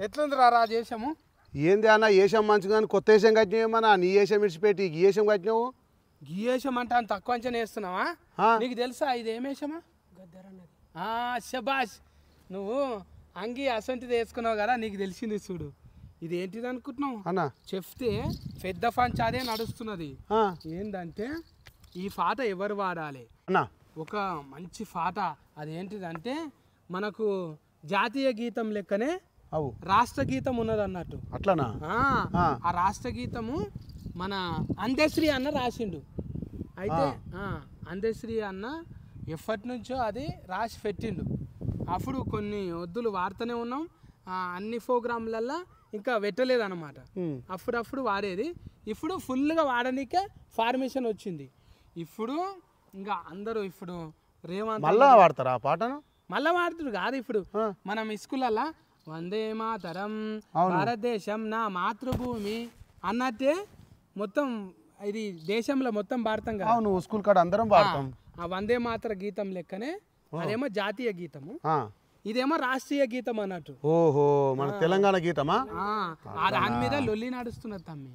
ఎట్లుంది రా దేశము? ఏంది అన్న ఏషం మంచిగా కానీ కొత్త ఏషం కట్టినామన్నా నీ ఏషం విడిచిపెట్టి ఈ ఏషం కట్టినావు. గీయేషం అంటే అంత తక్కువ అంచనా వేస్తున్నావా? నీకు తెలుసా ఇది ఏమేషమా? గద్దరన్నది. శబాష్, నువ్వు అంగి అసంటిది వేసుకున్నావు కదా, నీకు తెలిసింది చూడు. ఇది ఏంటిది అనుకుంటున్నావు అన్న? చెప్తే పెద్ద పంచ అదే నడుస్తున్నది. ఏంటంటే ఈ పాట ఎవరు వాడాలి అన్న? ఒక మంచి పాట. అదేంటిదంటే మనకు జాతీయ గీతం లెక్కనే రాష్ట్ర గీతం ఉన్నది అన్నట్టు. అట్లానా? ఆ రాష్ట్ర గీతము మన అందశ్రీ అన్న రాసిండు. అయితే అందశ్రీ అన్న ఎప్పటి నుంచో అది రాసి పెట్టిండు. అప్పుడు కొన్ని వద్దులు వాడుతూనే ఉన్నాం, అన్ని ప్రోగ్రాంలల్లో ఇంకా పెట్టలేదు అన్నమాట. అప్పుడప్పుడు వాడేది, ఇప్పుడు ఫుల్గా వాడనీకే ఫార్మేషన్ వచ్చింది. ఇప్పుడు ఇంకా అందరూ ఇప్పుడు రేవంత్ మళ్ళా వాడతారా ఆ పాటను? మళ్ళా వాడుతుడు కాదు. ఇప్పుడు మనం స్కూళ్ళల్లో వందే మాతరం భారతదేశం నా మాతృభూమి అన్నట్టే మొత్తం ఇది దేశంలో మొత్తం భారతం కదా. అవును, స్కూల్ కాడ అందరం వాడతాం. ఆ వందే మాతర గీతం లెక్కనే అదేమో జాతీయ గీతము, ఇదేమో రాష్ట్రీయ గీతం అన్నట్టు. ఓహో, మన తెలంగాణ గీతమా? దాని మీద లొల్లి నడుస్తున్నది తమ్మి.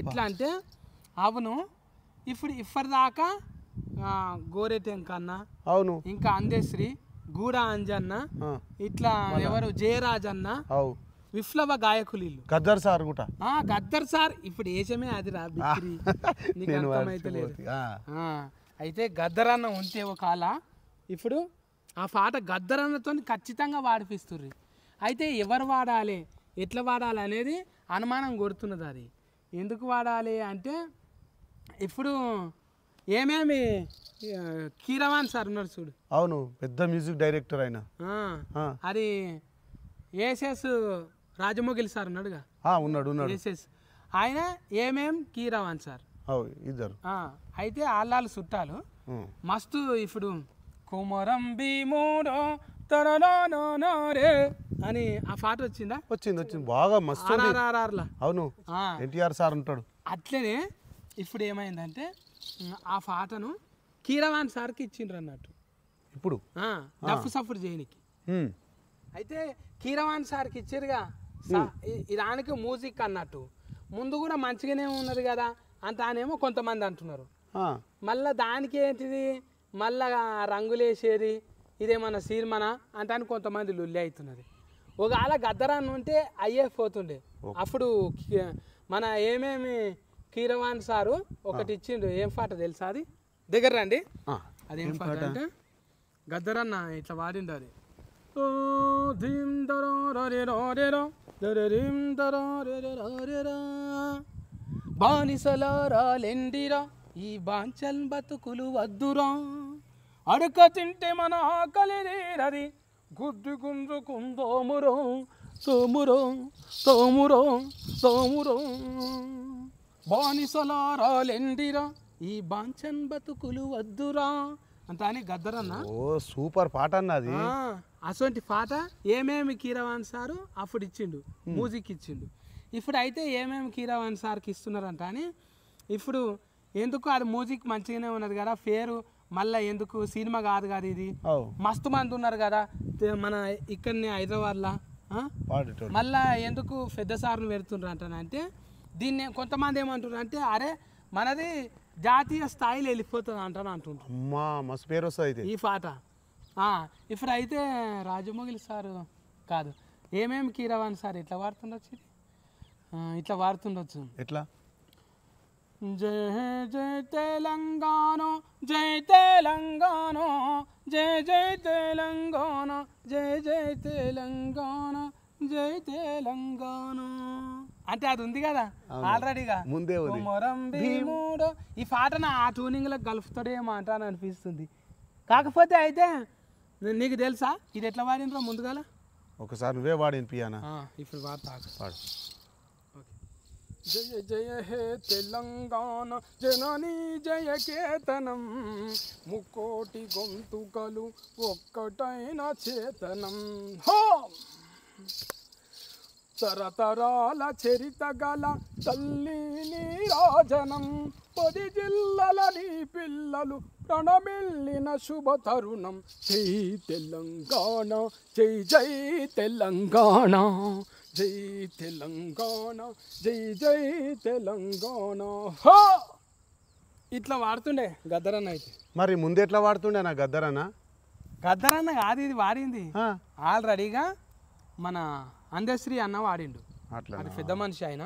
ఎట్లా అంటే అవును, ఇప్పుడు ఇప్పటిదాకా గోరెటెంకన్న, అవును, ఇంకా అందశ్రీ, గూడ అంజన్న, ఇట్లా ఎవరు జయరాజ్ అన్న, విప్లవ గాయకులు ఇల్లు. గద్దర్ సార్ కూడా. గద్దర్ సార్ ఇప్పుడు ఏషమే అది రా బిక్రీ, నీకు అర్థమైతే లేదు. అయితే గద్దర్ అన్న ఉంటే ఒక అలా ఇప్పుడు ఆ పాట గద్దర్ అన్నతో ఖచ్చితంగా వాడిపిస్తుర్రు. అయితే ఎవరు వాడాలి, ఎట్లా వాడాలి అనేది అనుమానం కొడుతున్నది. అది ఎందుకు వాడాలి అంటే ఇప్పుడు ఏమేమి కీరవాణి సార్ ఉన్నారు చూడు. అవును, పెద్ద మ్యూజిక్ డైరెక్టర్ ఆయన. అది ఏసెస్ రాజమౌళి సార్ ఉన్నాడుగా. ఉన్నాడు. ఏసెస్ ఆయన ఏమేం కీరవాణి సార్ ఇద్దరు. అయితే ఆళ్ళాలు చుట్టాలు మస్తు. ఇప్పుడు కుమరం భీముడో రే అని ఆ పాట వచ్చిందా? వచ్చింది బాగా మస్తు. అవును, ఎన్టీఆర్ సార్ ఉంటాడు. అట్లనే ఇప్పుడు ఏమైందంటే ఆ పాటను కీరవాణి సార్కి ఇచ్చిండ్రు అన్నట్టు. ఇప్పుడు డఫ్ సఫర్ చేయనికి. అయితే కీరవాణి సార్కి ఇచ్చారుగా, దానికి మ్యూజిక్ అన్నట్టు. ముందు కూడా మంచిగానే ఉన్నది కదా అంతానేమో కొంతమంది అంటున్నారు. మళ్ళా దానికి ఏంటిది, మళ్ళా రంగులేసేది ఇదేమన్నా సీర్మనా అంటానికి కొంతమంది లొల్లి అవుతున్నది. ఒకవేళ గద్దరాన్ని ఉంటే అయ్యే పోతుండే. అప్పుడు మన ఏమేమి కీరవాణి సారు ఒకటి ఇచ్చిండు. ఏం పాట తెలుసా? అది దగ్గర రండి. అదేం పాట అంటే గద్దరన్న ఇట్లా వాడిండు. అది బానిసలారాలెండిరా ఈ బాంచల్ బతుకులు వద్దురా, అడక తింటే మన ఆకలి తీరది, గుడ్డు గుంజుకుందోమురో సోమురో సోమురో సోమురో, బానిసలారాలెండిరా ఈ బాంచన్ బతుకులు వద్దురా అంత అని గద్దరన్న. సూపర్ పాట అన్నది. అటువంటి పాట ఏమేమి కీరవాణి సారు అప్పుడు ఇచ్చిండు, మ్యూజిక్ ఇచ్చిండు. ఇప్పుడు అయితే ఏమేమి కీరవాణి సార్కి ఇస్తున్నారంట అని. ఇప్పుడు ఎందుకు అది మ్యూజిక్ మంచిగానే ఉన్నది కదా, పేరు మళ్ళీ ఎందుకు సినిమా కాదు కదా ఇది, మస్తు మంది ఉన్నారు కదా మన ఇక్కడనే హైదరాబాద్లో, మళ్ళా ఎందుకు పెద్ద సార్ను పెడుతుండ్రు అంటానంటే దీన్ని కొంతమంది ఏమంటున్నారు అంటే అరే మనది జాతీయ స్థాయిలో వెళ్ళిపోతుంది అంటుంటారు. మస్తు పేరు వస్తుంది ఈ పాట. ఇప్పుడు అయితే రాజమౌళి సారు కాదు, ఏమేమి కీరవాణి సార్ ఇట్లా వాడుతుండొచ్చు, ఇట్లా వాడుతుండొచ్చు. ఎట్లా? జయ జయ తెలంగాణ జయ తెలంగాణ జయ జయ తెలంగాణ జయ జయ తెలంగాణ జయ తెలంగాణ అంటే అది ఉంది కదా ఆల్రెడీగా ముందే. ఈ పాటను ఆ ట్యూనింగ్లో కలుపుతాడేమో అంట అని అనిపిస్తుంది. కాకపోతే అయితే నీకు తెలుసా ఇది ఎట్లా వాడినరా ముందుగాల? ఒకసారి నువ్వే వాడిన పియానా. ఇప్పుడు వాడతా. జయ జయ హే తెలంగాణ జననీ జయ కేతనం, ముక్కోటి గొంతుకలు ఒక్కటైన చేతనం, తరతరాల చరిత గల తల్లి నీరాజనం, 10 జిల్లల నీ పిల్లలు ప్రణమిల్లిన శుభ తరుణం జై తెలంగాణ జై జై తెలంగాణ జై తెలంగాణ జై జై తెలంగాణ హో ఇట్లా వాడుతుండే గద్దరన్న అయితే. మరి ముందు ఎట్లా వాడుతుండే నా గద్దరన్న? గద్దరన్న కాదు ఇది వాడింది ఆల్రెడీగా మన అందశ్రీ అన్న వాడిండు. అట్లా అది పెద్ద మనిషి ఆయన.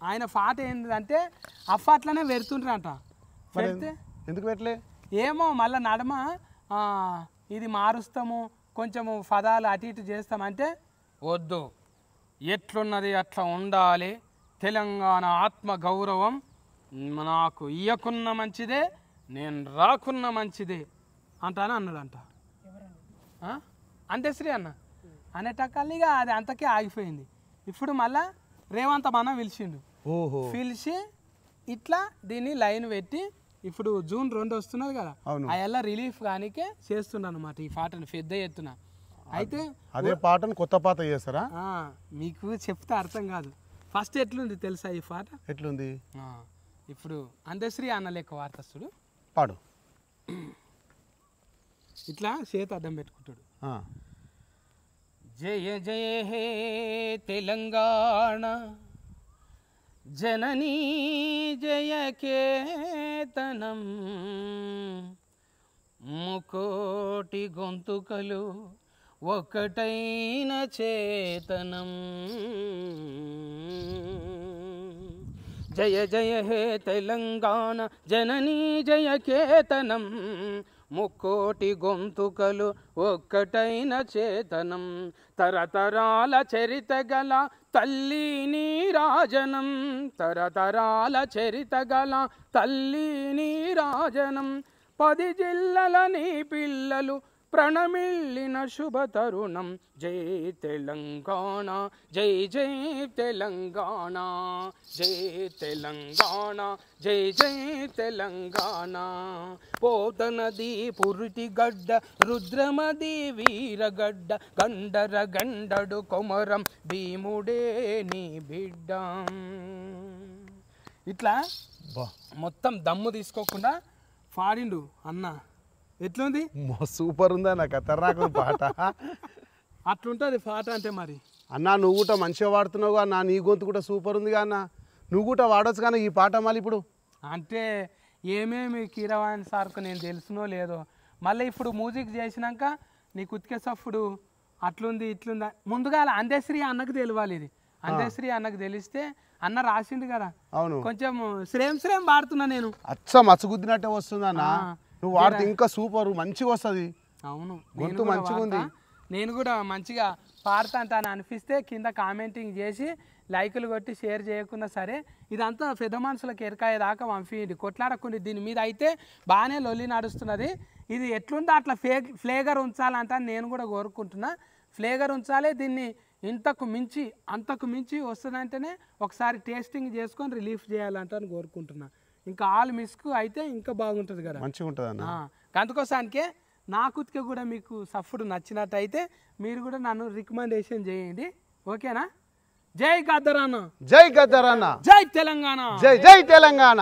ఆయన పాట ఏంటంటే అట్లనే పెడుతుంటారంట. పెడితే ఎందుకు పెట్టలే ఏమో మళ్ళీ నడమ ఇది మారుస్తాము కొంచెము పదాలు అటు ఇటు చేస్తామంటే వద్దు, ఎట్లున్నది అట్లా ఉండాలి, తెలంగాణ ఆత్మ గౌరవం నాకు ఇయ్యకున్న మంచిదే నేను రాకున్న మంచిదే అంటాను అన్నాడంట. అంతేశ్రీ అన్న అనేటక్కల్నిగా అది అంతకే ఆగిపోయింది. ఇప్పుడు మళ్ళా రేవంత్ అన్న పిలిచిండు. పిలిచి ఇట్లా దీన్ని లైన్ పెట్టి ఇప్పుడు జూన్ 2 వస్తున్నది కదా అలా రిలీఫ్ కానికే చేస్తుండ అనమాట ఈ పాటను పెద్ద ఎత్తున. అయితే అదే పాటను కొత్త పాట చేస్తారా? మీకు చెప్తే అర్థం కాదు. ఫస్ట్ ఎట్లుంది తెలుసా ఈ పాట? ఎట్లుంది? ఇప్పుడు అందశ్రీ అన్న లెక్క వార్తస్తుడు పాడు. ఇట్లా చేతి అడ్డం పెట్టుకుంటాడు. జయ జయ హే తెలంగాణ జననీ జయ కేతనం ముకోటి గొంతుకలు ఒకటైన చేతనం. జయ జయ హే తెలంగాణ జననీ జయ కేతనం ముక్కోటి గొంతుకలు ఒక్కటైన చేతనం. తరతరాల చరిత గల తల్లి నీరాజనం తరతరాల చరిత గల తల్లి నీరాజనం. 10 జిల్లల నీ పిల్లలు ప్రణమిల్లిన శుభ తరుణం. జై తెలంగాణ జై జై తెలంగాణ జై తెలంగాణ జై జై తెలంగాణ. పోతనది పురిటి గడ్డ రుద్రమది వీరగడ్డ గండర గండడు కొమరం భీముడే నీ బిడ్డ. ఇట్లా మొత్తం దమ్ము తీసుకోకుండా పాడిండు అన్న. ఎట్లుంది? సూపర్ ఉందా? నాకు ఖతర్నాక్ పాట. అట్లుంటుంది పాట అంటే. మరి అన్న నువ్వు కూడా మంచిగా వాడుతున్నావు అన్న, నీ గొంతు కూడా సూపర్ ఉంది అన్న, నువ్వు కూడా వాడచ్చు కానీ ఈ పాట మళ్ళీ ఇప్పుడు అంటే ఏమేమి కీరవాణి సార్కు నేను తెలుసునో లేదో మళ్ళీ ఇప్పుడు మ్యూజిక్ చేసినాక నీకు ఉతికేసప్పుడు అట్లుంది ఇట్లుందా ముందుగా అందశ్రీ అన్నకు తెలియాలి. ఇది అందశ్రీ అన్నకు తెలిస్తే అన్న రాసిండు కదా. అవును కొంచెం శ్రేమ్ పాడుతున్నా నేను. అచ్చ మచ్చగుద్దినట్టే వస్తుంది అన్న, నువ్వు వాడితే ఇంకా సూపర్ మంచిగా వస్తుంది. అవును గొంతు మంచిగా ఉంది. నేను కూడా మంచిగా పాడతా అని అనిపిస్తే కింద కామెంటింగ్ చేసి లైకులు కొట్టి షేర్ చేయకుండా సరే ఇదంతా పెద్ద మనుషులకు ఎరకాయేదాకా పంపించండి, కొట్లాడకుండా. దీని మీద అయితే బాగానే లొల్లి నడుస్తున్నది. ఇది ఎట్లుందో అట్లా ఫ్లేగర్ ఉంచాలంట నేను కూడా కోరుకుంటున్నా. ఫ్లేగర్ ఉంచాలి, దీన్ని ఇంతకు మించి అంతకు మించి వస్తుందంటేనే ఒకసారి టేస్టింగ్ చేసుకొని రిలీఫ్ చేయాలంట అని కోరుకుంటున్నా. ఇంకా ఆల్ మిస్కు అయితే ఇంకా బాగుంటుంది కదా, మంచిగా ఉంటుంది అన్న. అందుకోసానికే నా కుతికే కూడా మీకు సఫుడు నచ్చినట్టయితే మీరు కూడా నన్ను రికమెండేషన్ చేయండి, ఓకేనా? జై గద్దరన్న, జై గద్దరన్న, జై తెలంగాణ, జై జై తెలంగాణ.